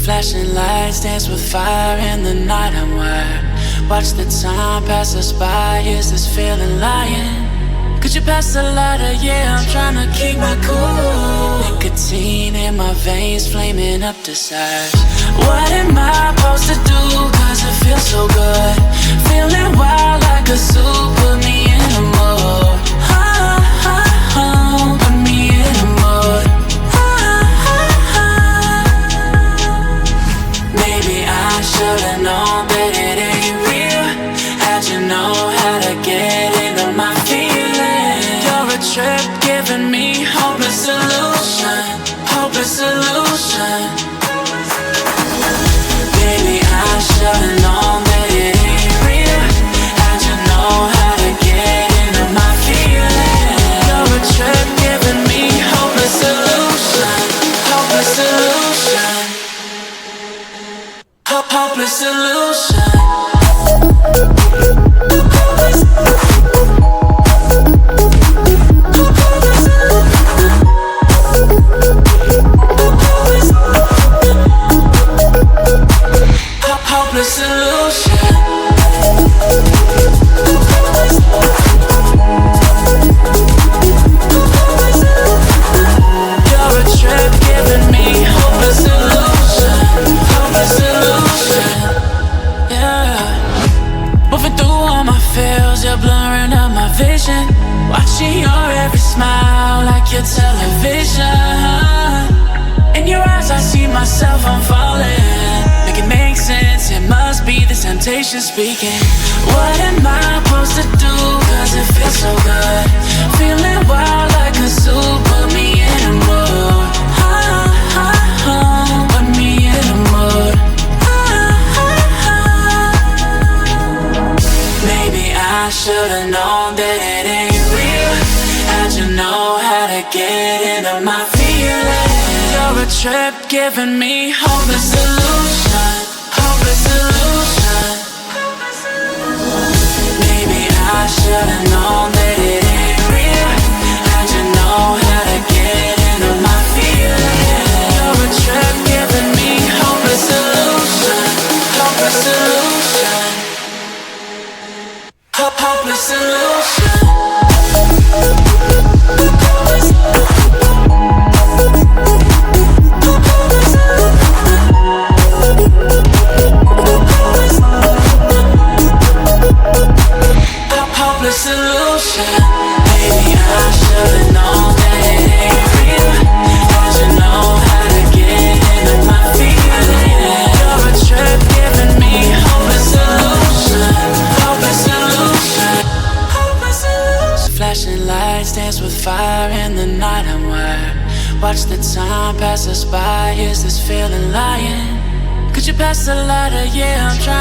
Flashing lights dance with fire in the night. I'm wired. Watch the time pass us by. Is this feeling lying? Could you pass the lighter? Yeah, I'm trying to keep my cool. Nicotine in my veins, flaming up desire. What am I supposed to do? Cause it feels so good. Feeling wild like a zoo. Put me in a mood. Put me in a mood. Maybe I should've known that it ain't real. How'd you know how to get into my feelings? You're a trip giving me hopeless solution. Hopeless solution. Baby, I should've known that it ain't real. How'd you know how to get into my feelings? You're a trip giving me hopeless solution. Hopeless solution. Hopeless solution. Hopeless solution. You're a trip giving me hopeless solution. Hopeless solution. Yeah. Moving through all my feels, you're blurring out my vision. Watching your every smile like your television. In your eyes I see myself, I'm falling. Make it make sense, it must be the temptation speaking. What am I supposed to do? Cause it feels so good. Feeling wild like a zoo. Put me in a mood. Put me in a mood. Maybe I should've known that it ain't real. How'd you know how to get into my feelings? You're a trip giving me hopeless solution. Hopeless solution. Maybe I should've known that it ain't real. How'd you know how to get into my feelings? You're a trip giving me hopeless solution. Hopeless solution. Hopeless solution. Hopeless solution. Maybe I should've known that it ain't real. How'd you know how to get into my feelings? You're a trip giving me hopeless solution. Hopeless solution. Hopeless solution. Flashing lights dance with fire in the night. I'm wired. Watch the time pass us by. Is this feeling lying? Could you pass the lighter? Yeah, I'm trying.